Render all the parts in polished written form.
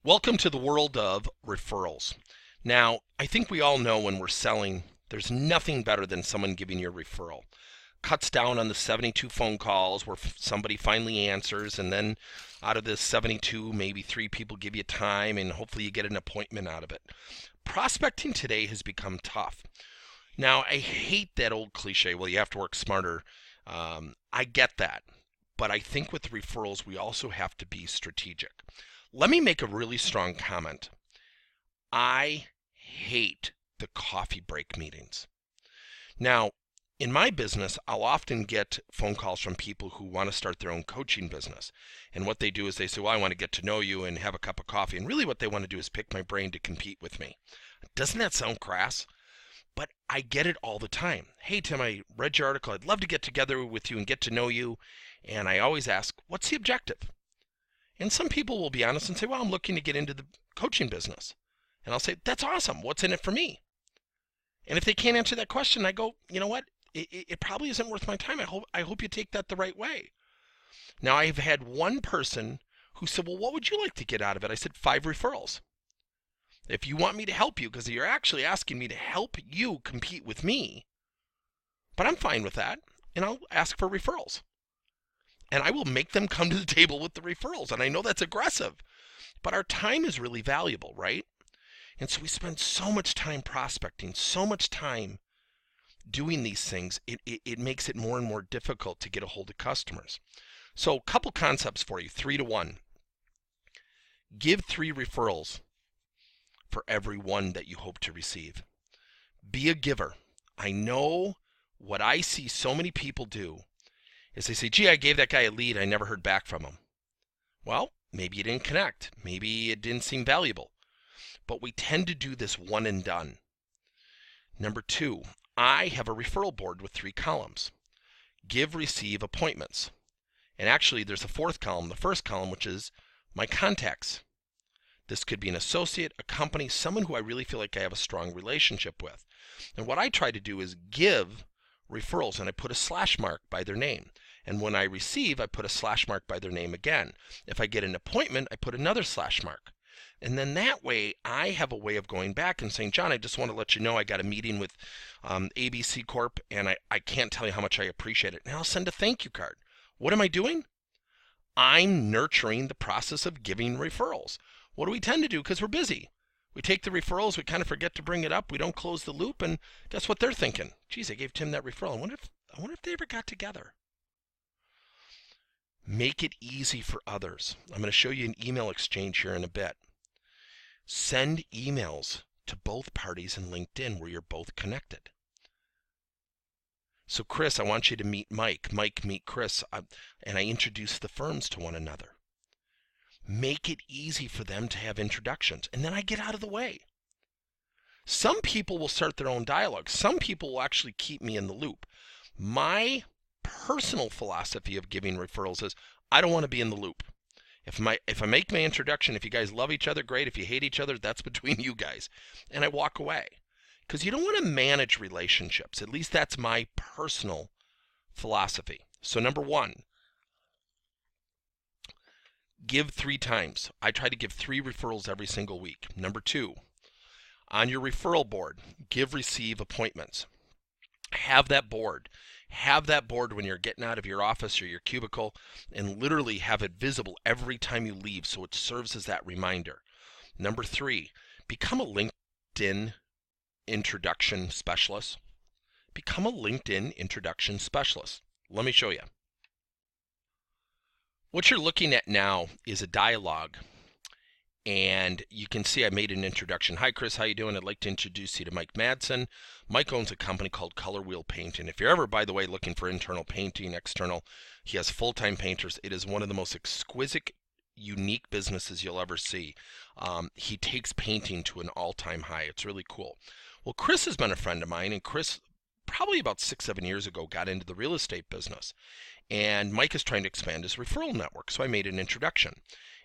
Welcome to the world of referrals. Now, I think we all know when we're selling, there's nothing better than someone giving you a referral. Cuts down on the 72 phone calls where somebody finally answers, and then out of the 72, maybe 3 people give you time, and hopefully you get an appointment out of it. Prospecting today has become tough. Now, I hate that old cliche, well, you have to work smarter. I get that. But I think with referrals, we also have to be strategic. Let me make a really strong comment. I hate the coffee break meetings. Now, in my business, I'll often get phone calls from people who want to start their own coaching business. And what they do is they say, well, I want to get to know you and have a cup of coffee. And really what they want to do is pick my brain to compete with me. Doesn't that sound crass? But I get it all the time. Hey, Tim, I read your article. I'd love to get together with you and get to know you. And I always ask, what's the objective? And some people will be honest and say, well, I'm looking to get into the coaching business. And I'll say, that's awesome. What's in it for me? And if they can't answer that question, I go, you know what? It probably isn't worth my time. I hope you take that the right way. Now, I've had one person who said, well, what would you like to get out of it? I said, 5 referrals. If you want me to help you, because you're actually asking me to help you compete with me, but I'm fine with that, and I'll ask for referrals. And I will make them come to the table with the referrals. And I know that's aggressive, but our time is really valuable, right? And so we spend so much time prospecting, so much time doing these things, it makes it more and more difficult to get a hold of customers. So a couple concepts for you, 3 to 1. Give 3 referrals for every 1 that you hope to receive. Be a giver. I know what I see so many people do is they say, gee, I gave that guy a lead, I never heard back from him. Well, maybe you didn't connect. Maybe it didn't seem valuable. But we tend to do this one and done. Number 2, I have a referral board with 3 columns. Give, receive, appointments. And actually, there's a 4th column, the first column, which is my contacts. This could be an associate, a company, someone who I really feel like I have a strong relationship with. And what I try to do is give referrals, and I put a slash mark by their name. And when I receive, I put a slash mark by their name again. If I get an appointment, I put another slash mark. And then that way, I have a way of going back and saying, John, I just want to let you know I got a meeting with ABC Corp, and I can't tell you how much I appreciate it. And I'll send a thank you card. What am I doing? I'm nurturing the process of giving referrals. What do we tend to do because we're busy? We take the referrals, we kind of forget to bring it up, we don't close the loop, and guess what they're thinking? Geez, I gave Tim that referral. I wonder if they ever got together. Make it easy for others. I'm going to show you an email exchange here in a bit. Send emails to both parties in LinkedIn where you're both connected. So Chris, I want you to meet Mike. Mike, meet Chris. And I introduce the firms to one another. Make it easy for them to have introductions. And then I get out of the way. Some people will start their own dialogue. Some people will actually keep me in the loop. My personal philosophy of giving referrals is I don't want to be in the loop. If I make my introduction, if you guys love each other, great. If you hate each other, that's between you guys. And I walk away. Because you don't want to manage relationships. At least that's my personal philosophy. So number 1, give 3 times. I try to give 3 referrals every single week. Number 2, on your referral board, give, receive, appointments. Have that board. Have that board when you're getting out of your office or your cubicle, and literally have it visible every time you leave so it serves as that reminder. Number 3, become a LinkedIn introduction specialist. Become a LinkedIn introduction specialist. Let me show you. What you're looking at now is a dialogue, and you can see I made an introduction. Hi Chris, how you doing? I'd like to introduce you to Mike Madsen. Mike owns a company called Color Wheel Painting. If you're ever, by the way, looking for internal painting, external, he has full-time painters. It is one of the most exquisite, unique businesses you'll ever see. He takes painting to an all-time high. It's really cool. Well, Chris has been a friend of mine, and Chris probably about 6-7 years ago got into the real estate business. And Mike is trying to expand his referral network, so I made an introduction.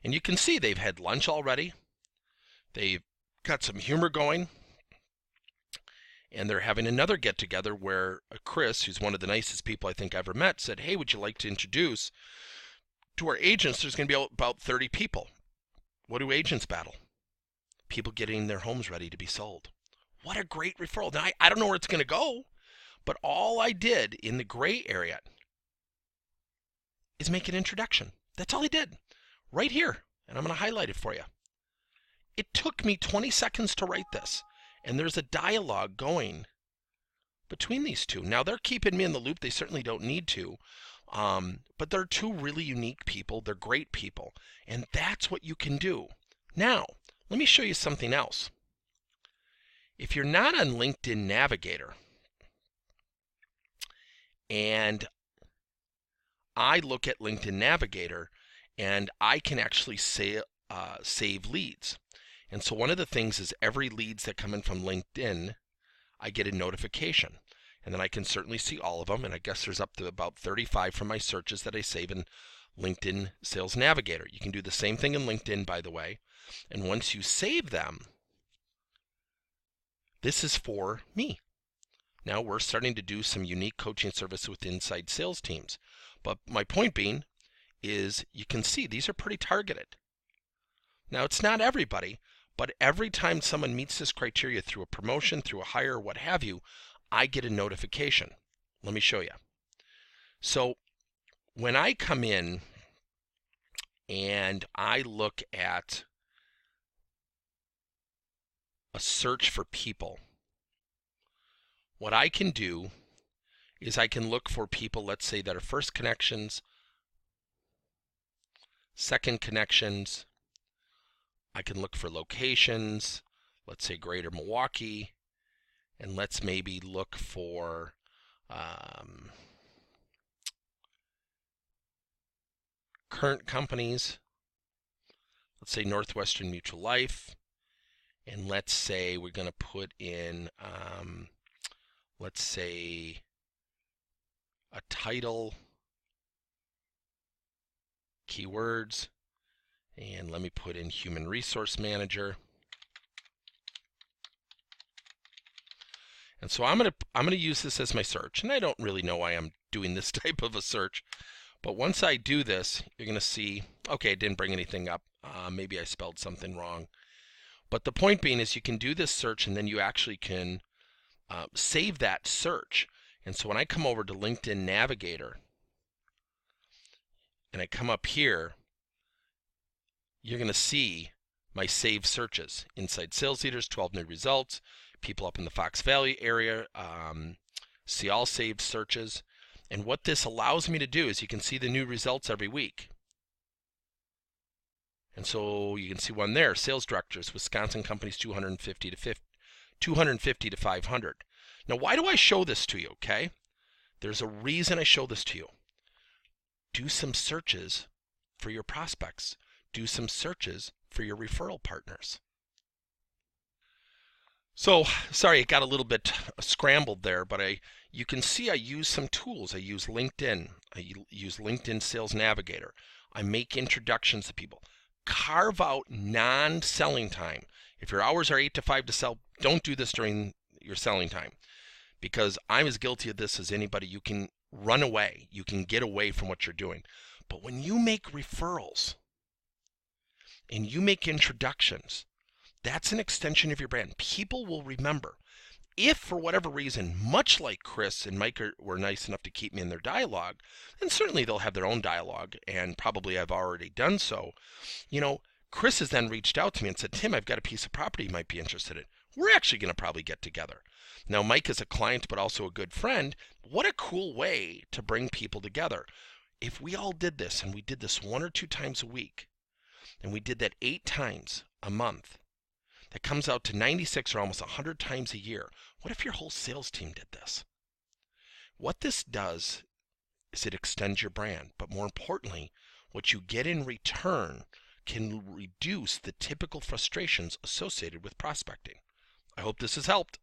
And you can see they've had lunch already. They've got some humor going. And they're having another get-together where Chris, who's one of the nicest people I think I ever met, said, hey, would you like to introduce to our agents? There's going to be about 30 people. What do agents battle? People getting their homes ready to be sold. What a great referral. Now, I don't know where it's going to go, but all I did in the gray area is make an introduction. That's all I did right here. And I'm going to highlight it for you. It took me 20 seconds to write this. And there's a dialogue going between these two. Now, they're keeping me in the loop. They certainly don't need to. But they're two really unique people. They're great people. And that's what you can do. Now, let me show you something else. If you're not on LinkedIn Navigator, and I look at LinkedIn Navigator, and I can actually save leads. And so one of the things is every leads that come in from LinkedIn, I get a notification. And then I can certainly see all of them. And I guess there's up to about 35 from my searches that I save in LinkedIn Sales Navigator. You can do the same thing in LinkedIn, by the way. And once you save them, this is for me. Now we're starting to do some unique coaching service with inside sales teams. But my point being is you can see these are pretty targeted. Now it's not everybody, but every time someone meets this criteria through a promotion, through a hire, what have you, I get a notification. Let me show you. So when I come in and I look at a search for people, what I can do is I can look for people, let's say, that are first connections, second connections. I can look for locations, let's say Greater Milwaukee, and let's maybe look for current companies. Let's say Northwestern Mutual Life, and let's say we're going to put in, let's say, a title, keywords, and let me put in Human Resource Manager. And so I'm gonna use this as my search, and I don't really know why I'm doing this type of a search, but once I do this, you're gonna see, okay, it didn't bring anything up. Maybe I spelled something wrong. But the point being is you can do this search, and then you actually can save that search. And so when I come over to LinkedIn Navigator, and I come up here, you're going to see my saved searches. Inside sales leaders, 12 new results. People up in the Fox Valley area, see all saved searches. And what this allows me to do is you can see the new results every week. And so you can see one there, sales directors, Wisconsin companies 250 to 500. Now, why do I show this to you, okay? There's a reason I show this to you. Do some searches for your prospects. Do some searches for your referral partners. So, sorry, it got a little bit scrambled there, but you can see I use some tools. I use LinkedIn. I use LinkedIn Sales Navigator. I make introductions to people. Carve out non-selling time. If your hours are 8 to 5 to sell, don't do this during your selling time, because I'm as guilty of this as anybody. You can run away. You can get away from what you're doing. But when you make referrals and you make introductions, that's an extension of your brand. People will remember. If for whatever reason, much like Chris and Mike were nice enough to keep me in their dialogue, then certainly they'll have their own dialogue, and probably I've already done so. You know, Chris has then reached out to me and said, Tim, I've got a piece of property you might be interested in. We're actually going to probably get together. Now, Mike is a client, but also a good friend. What a cool way to bring people together. If we all did this, and we did this 1 or 2 times a week, and we did that 8 times a month, that comes out to 96 or almost 100 times a year. What if your whole sales team did this? What this does is it extends your brand, but more importantly, what you get in return can reduce the typical frustrations associated with prospecting. I hope this has helped.